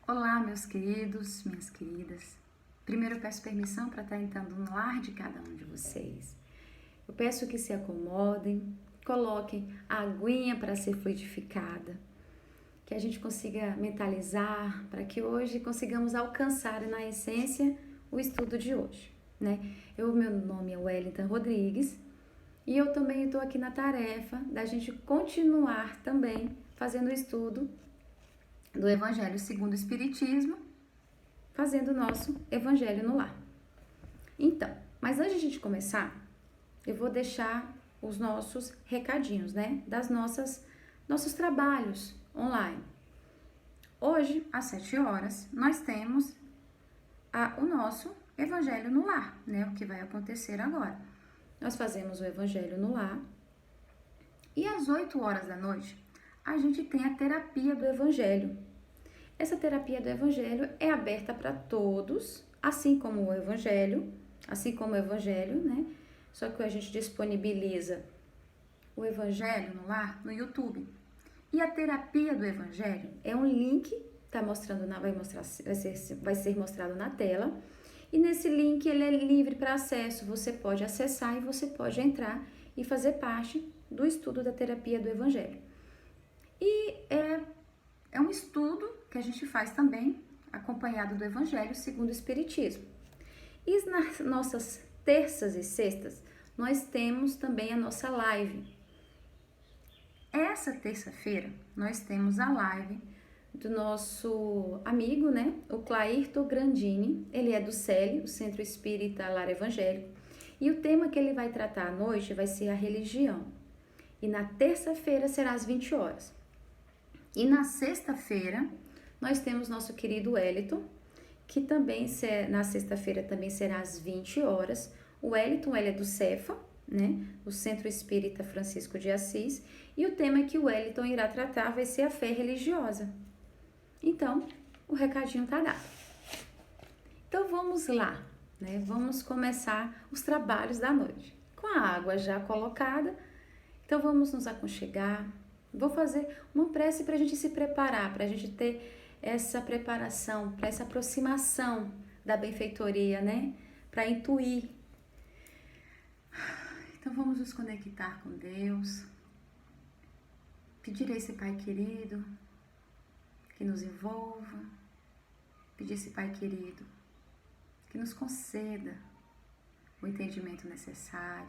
Olá, meus queridos, minhas queridas. Primeiro eu peço permissão para estar entrando no lar de cada um de vocês. Eu peço que se acomodem, coloquem a aguinha para ser fluidificada, que a gente consiga mentalizar, para que hoje consigamos alcançar na essência o estudo de hoje, né? Meu nome é Wellington Rodrigues e eu também estou aqui na tarefa da gente continuar também fazendo o estudo do Evangelho segundo o Espiritismo, fazendo o nosso Evangelho no lar. Então, mas antes de a gente começar, eu vou deixar os nossos recadinhos, né? Nossos trabalhos online. Hoje, às 7 horas, nós temos o nosso Evangelho no lar, né? O que vai acontecer agora. Nós fazemos o Evangelho no lar e às 8 horas da noite, a gente tem a terapia do Evangelho. Essa terapia do Evangelho é aberta para todos, assim como o Evangelho, né? Só que a gente disponibiliza o Evangelho no lar no YouTube. E a terapia do Evangelho é um link, vai ser mostrado na tela. E nesse link ele é livre para acesso, você pode acessar e você pode entrar e fazer parte do estudo da terapia do Evangelho. E é um estudo que a gente faz também acompanhado do Evangelho segundo o Espiritismo. E nas nossas terças e sextas, nós temos também a nossa live. Essa terça-feira, nós temos a live do nosso amigo, né, o Clairton Grandini. Ele é do CELE, o Centro Espírita Lar Evangélico, e o tema que ele vai tratar à noite vai ser a religião. E na terça-feira será às 20 horas. E na sexta-feira, nós temos nosso querido Wellington, que também na sexta-feira também será às 20 horas. O Wellington, ele é do CEFA, né, o Centro Espírita Francisco de Assis, e o tema que o Wellington irá tratar vai ser a fé religiosa. Então, o recadinho tá dado. Então, vamos lá, né? Vamos começar os trabalhos da noite. Com a água já colocada, então vamos nos aconchegar. Vou fazer uma prece para a gente se preparar, para a gente ter essa preparação, para essa aproximação da benfeitoria, né? Para intuir. Então vamos nos conectar com Deus. Pedir a esse Pai querido que nos envolva. Pedir a esse Pai querido que nos conceda o entendimento necessário.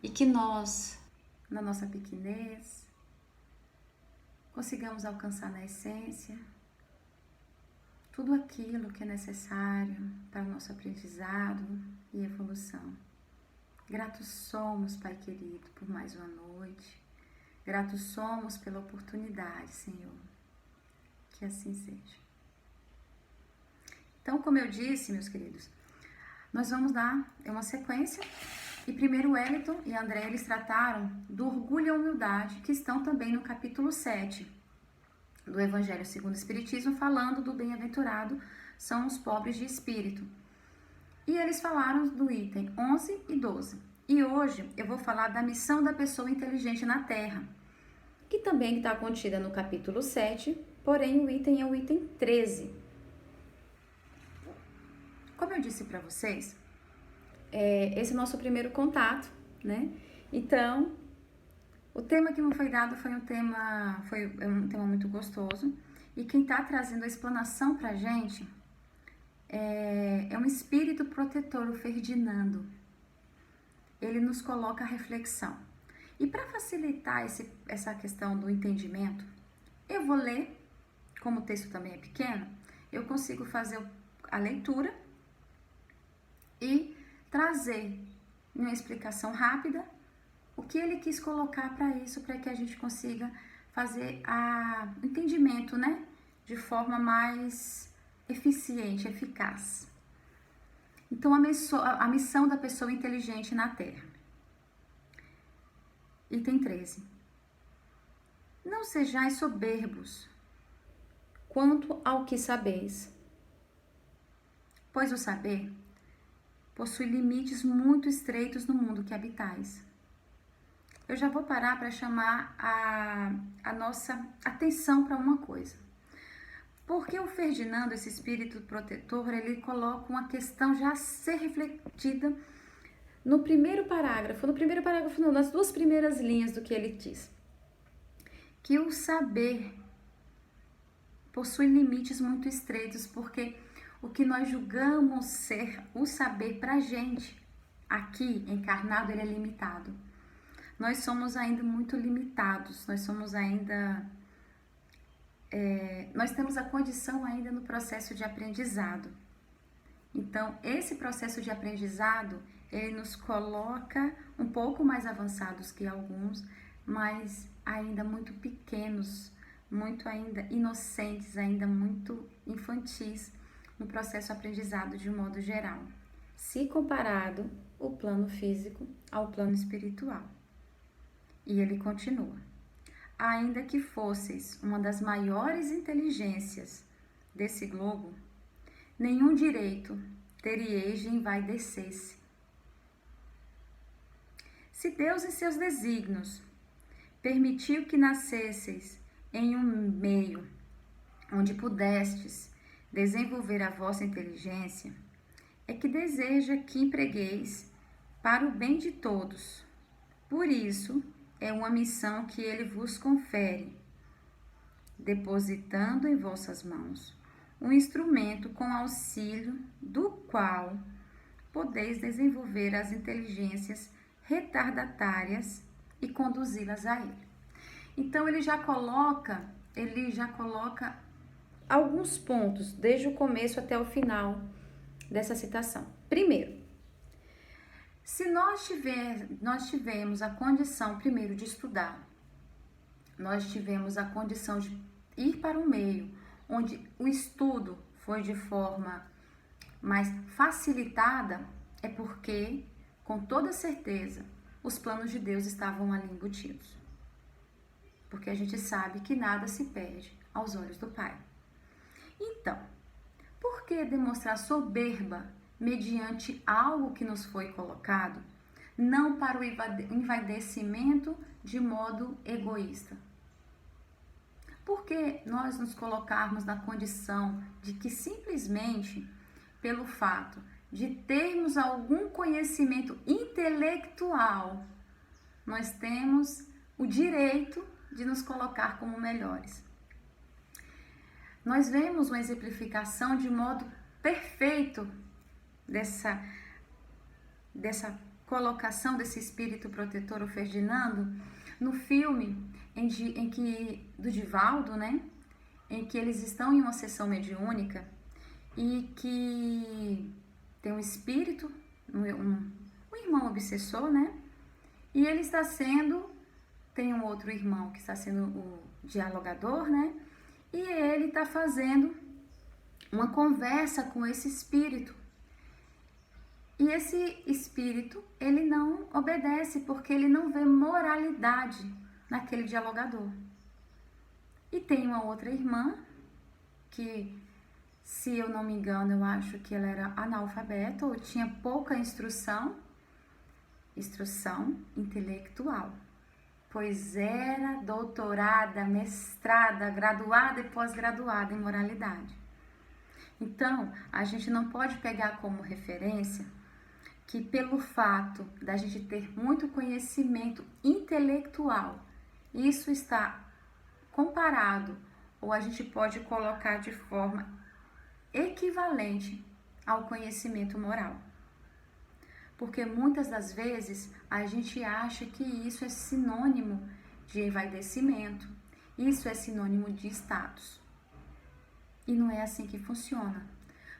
E que nós, na nossa pequenez, consigamos alcançar na essência tudo aquilo que é necessário para o nosso aprendizado e evolução. Gratos somos, Pai querido, por mais uma noite. Gratos somos pela oportunidade, Senhor. Que assim seja. Então, como eu disse, meus queridos, nós vamos dar uma sequência. E primeiro Wellington e André, eles trataram do orgulho e a humildade, que estão também no capítulo 7 do Evangelho segundo o Espiritismo, falando do bem-aventurado são os pobres de espírito. E eles falaram do item 11 e 12. E hoje eu vou falar da missão da pessoa inteligente na Terra, que também está contida no capítulo 7, porém o item é o item 13. Como eu disse para vocês, esse é o nosso primeiro contato, né? Então, o tema que me foi dado foi um tema muito gostoso. E quem está trazendo a explanação para a gente é um espírito protetor, o Ferdinando. Ele nos coloca a reflexão. E para facilitar essa questão do entendimento, eu vou ler, como o texto também é pequeno, eu consigo fazer a leitura e trazer uma explicação rápida o que ele quis colocar para isso, para que a gente consiga fazer o entendimento, né, de forma mais eficiente, eficaz. Então, a missão da pessoa inteligente na Terra. Item 13. Não sejais soberbos quanto ao que sabeis, pois o saber possui limites muito estreitos no mundo que habitais. Eu já vou parar para chamar a nossa atenção para uma coisa. Porque o Ferdinando, esse espírito protetor, ele coloca uma questão já a ser refletida no primeiro parágrafo não, nas duas primeiras linhas do que ele diz. Que o saber possui limites muito estreitos, porque o que nós julgamos ser o saber pra gente, aqui, encarnado, ele é limitado. Nós somos ainda muito limitados, nós somos ainda... nós temos a condição ainda no processo de aprendizado. Então, esse processo de aprendizado, ele nos coloca um pouco mais avançados que alguns, mas ainda muito pequenos, muito ainda inocentes, ainda muito infantis no processo de aprendizado de um modo geral, se comparado o plano físico ao plano espiritual. E ele continua: ainda que fosseis uma das maiores inteligências desse globo, nenhum direito teríeis de envaidecer-se. Se Deus em seus desígnios permitiu que nascesseis em um meio onde pudestes desenvolver a vossa inteligência, é que deseja que empregueis para o bem de todos. Por isso, é uma missão que ele vos confere, depositando em vossas mãos um instrumento com auxílio do qual podeis desenvolver as inteligências retardatárias e conduzi-las a ele. Então ele já coloca alguns pontos, desde o começo até o final dessa citação. Primeiro, se nós tivemos a condição, primeiro, de estudar, nós tivemos a condição de ir para um meio onde o estudo foi de forma mais facilitada, é porque, com toda certeza, os planos de Deus estavam ali embutidos. Porque a gente sabe que nada se perde aos olhos do Pai. Então, por que demonstrar soberba mediante algo que nos foi colocado, não para o envaidecimento de modo egoísta? Por que nós nos colocarmos na condição de que simplesmente pelo fato de termos algum conhecimento intelectual, nós temos o direito de nos colocar como melhores? Nós vemos uma exemplificação de modo perfeito dessa colocação desse espírito protetor, o Ferdinando, no filme do Divaldo, né? Em que eles estão em uma sessão mediúnica e que tem um espírito, um irmão obsessor, né? E ele está tem um outro irmão que está sendo o dialogador, né? E ele está fazendo uma conversa com esse espírito. E esse espírito, ele não obedece, porque ele não vê moralidade naquele dialogador. E tem uma outra irmã, que, se eu não me engano, eu acho que ela era analfabeta ou tinha pouca instrução intelectual, pois era doutorada, mestrada, graduada e pós-graduada em moralidade. Então, a gente não pode pegar como referência que pelo fato da gente ter muito conhecimento intelectual, isso está comparado, ou a gente pode colocar de forma equivalente ao conhecimento moral. Porque muitas das vezes a gente acha que isso é sinônimo de envaidecimento, isso é sinônimo de status. E não é assim que funciona.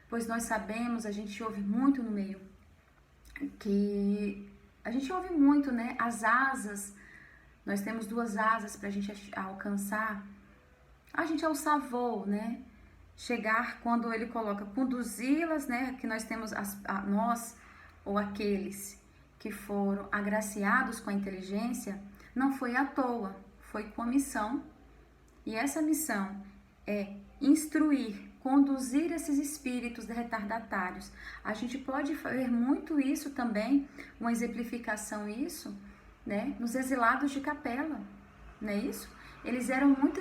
Pois nós sabemos, a gente ouve muito no meio, né? As asas, nós temos duas asas para a gente alcançar. A gente alçar voo, né? Chegar, quando ele coloca conduzi-las, né? Que nós temos nós ou aqueles que foram agraciados com a inteligência, não foi à toa, foi com a missão. E essa missão é instruir, conduzir esses espíritos retardatários. A gente pode ver muito isso também, uma exemplificação isso, né, nos exilados de Capela, não é isso? Eles eram muito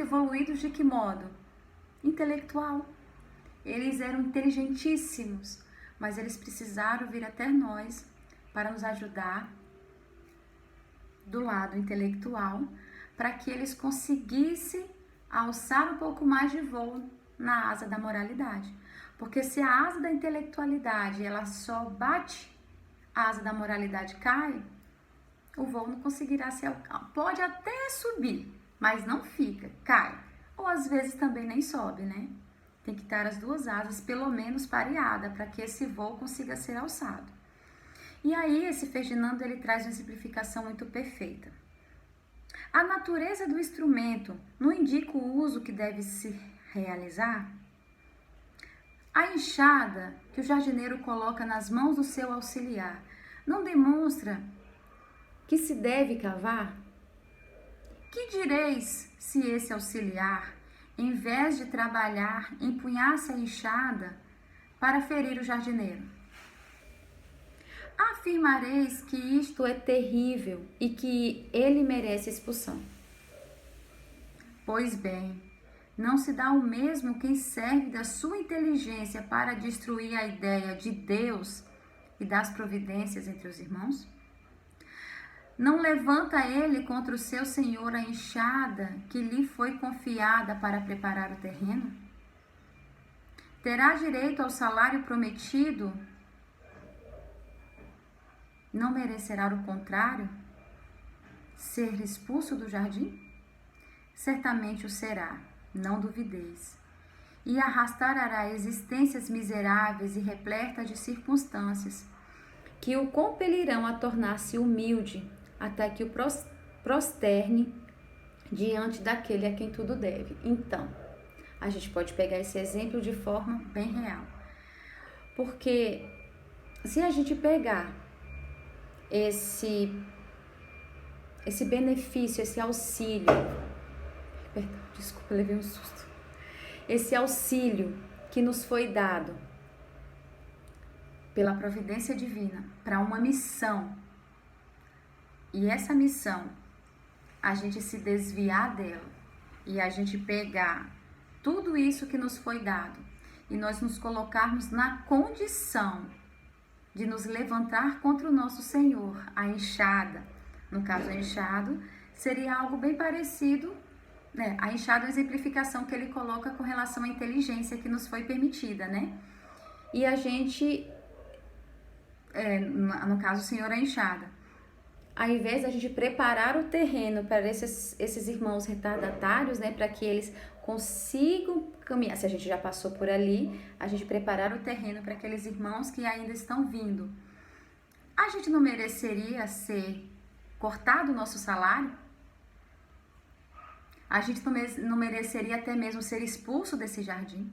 evoluídos de que modo? intelectual. Eles eram inteligentíssimos, mas eles precisaram vir até nós para nos ajudar do lado intelectual, para que eles conseguissem alçar um pouco mais de voo na asa da moralidade. Porque se a asa da intelectualidade ela só bate, a asa da moralidade cai, o voo não conseguirá ser, pode até subir, mas não fica, cai. Ou às vezes também nem sobe, né? Tem que estar as duas asas pelo menos pareadas para que esse voo consiga ser alçado. E aí esse Ferdinando ele traz uma simplificação muito perfeita. A natureza do instrumento não indica o uso que deve se realizar? A enxada que o jardineiro coloca nas mãos do seu auxiliar não demonstra que se deve cavar? Que direis se esse auxiliar, em vez de trabalhar, empunhasse a enxada para ferir o jardineiro? Afirmareis que isto é terrível e que ele merece expulsão. Pois bem, não se dá o mesmo quem serve da sua inteligência para destruir a ideia de Deus e das providências entre os irmãos? Não levanta ele contra o seu senhor a enxada que lhe foi confiada para preparar o terreno? Terá direito ao salário prometido? Não merecerá o contrário? Ser expulso do jardim? Certamente o será, não duvideis. E arrastará existências miseráveis e repletas de circunstâncias que o compelirão a tornar-se humilde, até que o prosterne diante daquele a quem tudo deve. Então, a gente pode pegar esse exemplo de forma bem real. Porque se a gente pegar esse benefício, esse auxílio, perdão, desculpa, eu levei um susto. Esse auxílio que nos foi dado pela providência divina para uma missão, e essa missão, a gente se desviar dela e a gente pegar tudo isso que nos foi dado e nós nos colocarmos na condição de nos levantar contra o nosso Senhor, a enxada, no caso a enxada, seria algo bem parecido, né? A enxada é a exemplificação que ele coloca com relação à inteligência que nos foi permitida, né? E a gente, no caso o Senhor a enxada, ao invés da gente preparar o terreno para esses irmãos retardatários, né, para que eles consigam caminhar, se a gente já passou por ali, a gente preparar o terreno para aqueles irmãos que ainda estão vindo. A gente não mereceria ser cortado o nosso salário? A gente não mereceria até mesmo ser expulso desse jardim?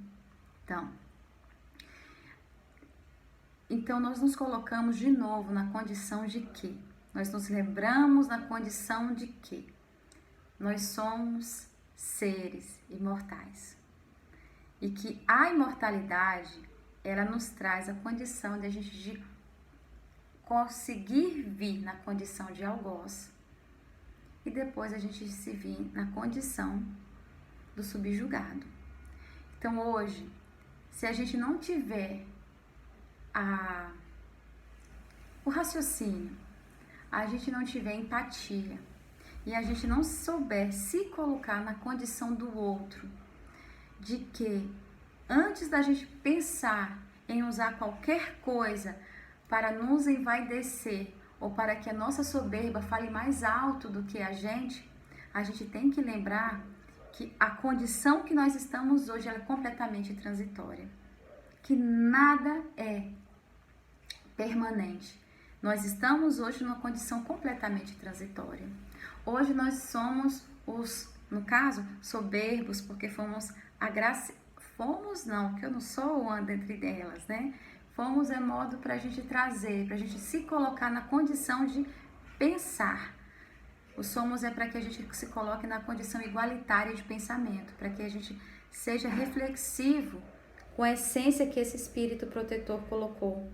Então nós nos colocamos de novo na condição de que? Nós nos lembramos na condição de que nós somos seres imortais. E que a imortalidade, ela nos traz a condição de a gente conseguir vir na condição de algoz e depois a gente se vir na condição do subjugado. Então hoje, se a gente não tiver o raciocínio, a gente não tiver empatia e a gente não souber se colocar na condição do outro, de que antes da gente pensar em usar qualquer coisa para nos envaidecer ou para que a nossa soberba fale mais alto do que a gente tem que lembrar que a condição que nós estamos hoje ela é completamente transitória, que nada é permanente. Nós estamos hoje numa condição completamente transitória. Hoje nós somos no caso, soberbos, porque não, que eu não sou uma dentre elas, né? Fomos modo para a gente trazer, para a gente se colocar na condição de pensar. O somos é para que a gente se coloque na condição igualitária de pensamento, para que a gente seja reflexivo com a essência que esse espírito protetor colocou,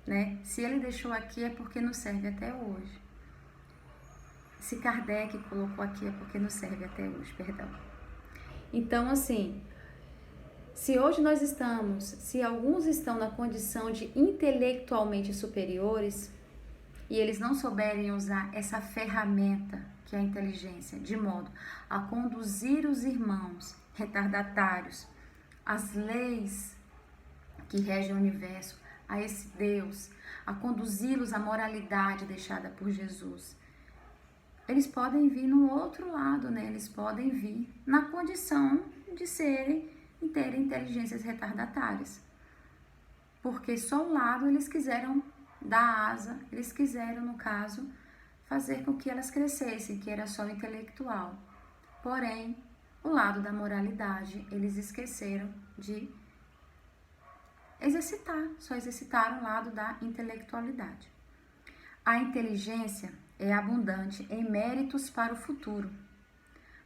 né? Se ele deixou aqui é porque nos serve até hoje. Se Kardec colocou aqui é porque nos serve até hoje, perdão. Então, assim, Se alguns estão na condição de intelectualmente superiores e eles não souberem usar essa ferramenta que é a inteligência de modo a conduzir os irmãos retardatários às leis que regem o universo, a esse Deus, a conduzi-los à moralidade deixada por Jesus, eles podem vir no outro lado, né? Eles podem vir na condição de serem e terem inteligências retardatárias. Porque só um lado eles quiseram dar asa, eles quiseram, no caso, fazer com que elas crescessem, que era só intelectual. Porém, o lado da moralidade, eles esqueceram de exercitar, só exercitaram o lado da intelectualidade. A inteligência é abundante em méritos para o futuro,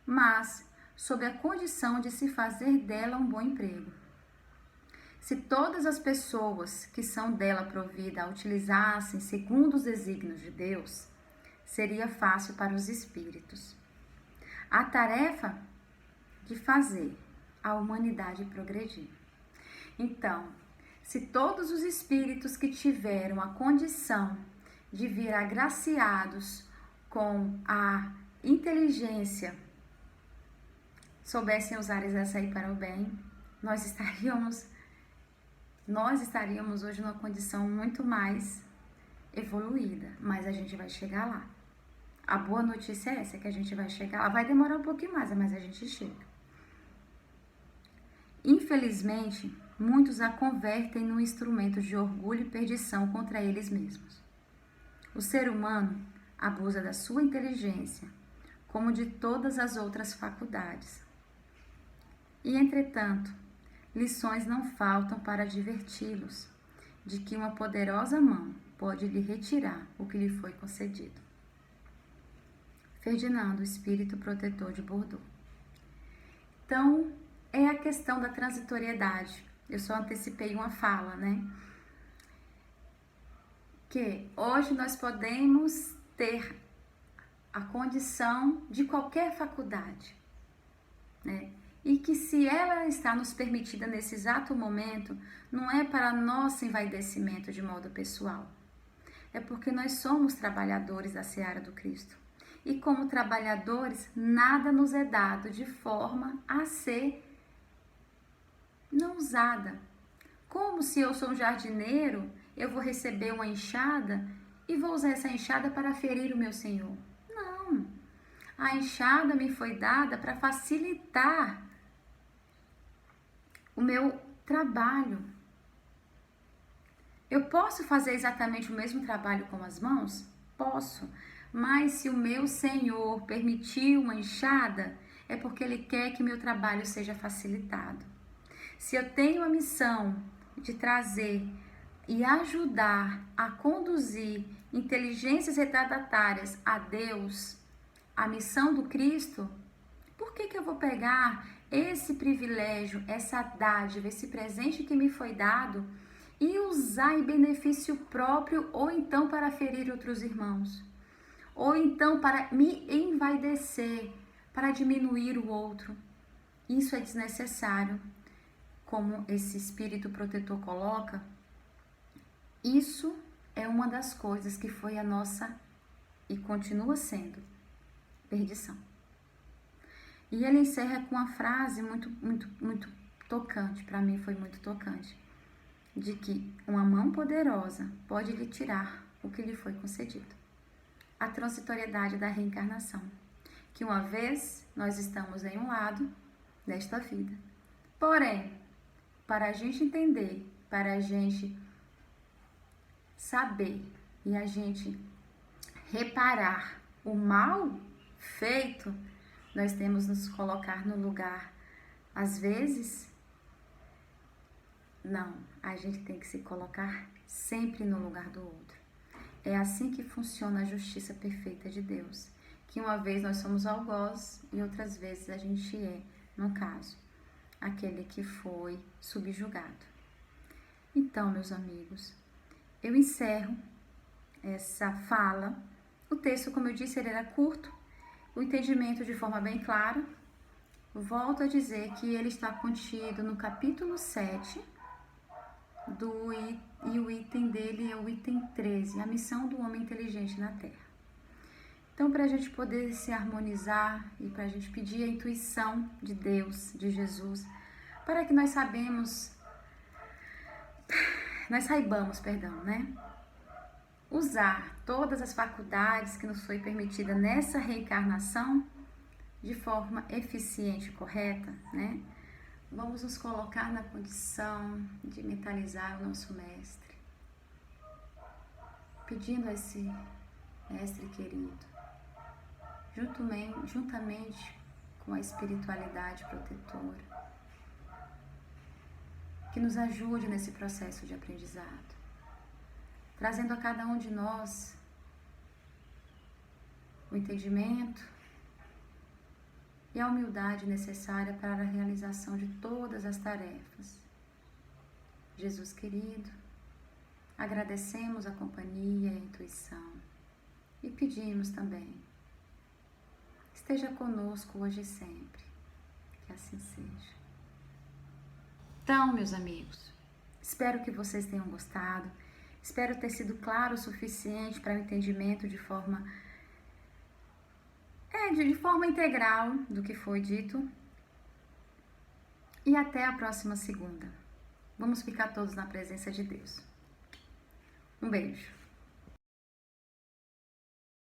mas sob a condição de se fazer dela um bom emprego. Se todas as pessoas que são dela provida a utilizassem segundo os desígnios de Deus, seria fácil para os espíritos a tarefa de fazer a humanidade progredir. Então, se todos os espíritos que tiveram a condição de vir agraciados com a inteligência soubessem usar essa aí para o bem, nós estaríamos hoje numa condição muito mais evoluída, mas a gente vai chegar lá. A boa notícia é essa, que a gente vai chegar lá. Vai demorar um pouquinho mais, mas a gente chega. Infelizmente, muitos a convertem num instrumento de orgulho e perdição contra eles mesmos. O ser humano abusa da sua inteligência, como de todas as outras faculdades. E, entretanto, lições não faltam para diverti-los de que uma poderosa mão pode lhe retirar o que lhe foi concedido. Ferdinando, espírito protetor de Bordeaux. Então, é a questão da transitoriedade. Eu só antecipei uma fala, né? Que hoje nós podemos ter a condição de qualquer faculdade, né? E que se ela está nos permitida nesse exato momento, não é para nosso envaidecimento de modo pessoal. É porque nós somos trabalhadores da seara do Cristo. E como trabalhadores, nada nos é dado de forma a ser não usada. Como se eu sou um jardineiro, eu vou receber uma enxada e vou usar essa enxada para ferir o meu Senhor. Não. A enxada me foi dada para facilitar o meu trabalho. Eu posso fazer exatamente o mesmo trabalho com as mãos? Posso. Mas se o meu Senhor permitiu uma enxada, é porque Ele quer que meu trabalho seja facilitado. Se eu tenho a missão de trazer e ajudar a conduzir inteligências retardatárias a Deus, a missão do Cristo, por que eu vou pegar esse privilégio, essa dádiva, esse presente que me foi dado e usar em benefício próprio ou então para ferir outros irmãos? Ou então para me envaidecer, para diminuir o outro? Isso é desnecessário. Como esse espírito protetor coloca, isso é uma das coisas que foi a nossa e continua sendo perdição. E ele encerra com uma frase muito tocante, para mim foi muito tocante, de que uma mão poderosa pode lhe tirar o que lhe foi concedido. A transitoriedade da reencarnação, que uma vez nós estamos em um lado desta vida. Porém, para a gente entender, para a gente saber e a gente reparar o mal feito, nós temos que nos colocar no lugar. Às vezes, não, a gente tem que se colocar sempre no lugar do outro. É assim que funciona a justiça perfeita de Deus, que uma vez nós somos algozes e outras vezes a gente é, no caso, aquele que foi subjugado. Então, meus amigos, eu encerro essa fala. O texto, como eu disse, ele era curto, o entendimento de forma bem clara. volto a dizer que ele está contido no capítulo 7 e o item dele é o item 13, a missão do homem inteligente na Terra. Então, para a gente poder se harmonizar e para a gente pedir a intuição de Deus, de Jesus, para que nós saibamos, né? Usar todas as faculdades que nos foi permitida nessa reencarnação de forma eficiente e correta, né? Vamos nos colocar na condição de mentalizar o nosso mestre, pedindo a esse mestre querido, juntamente com a espiritualidade protetora, que nos ajude nesse processo de aprendizado, trazendo a cada um de nós o entendimento e a humildade necessária para a realização de todas as tarefas. Jesus querido, agradecemos a companhia e a intuição e pedimos também, esteja conosco hoje e sempre, que assim seja. Então, meus amigos, espero que vocês tenham gostado, espero ter sido claro o suficiente para o entendimento de forma integral do que foi dito. E até a próxima segunda. Vamos ficar todos na presença de Deus. Um beijo.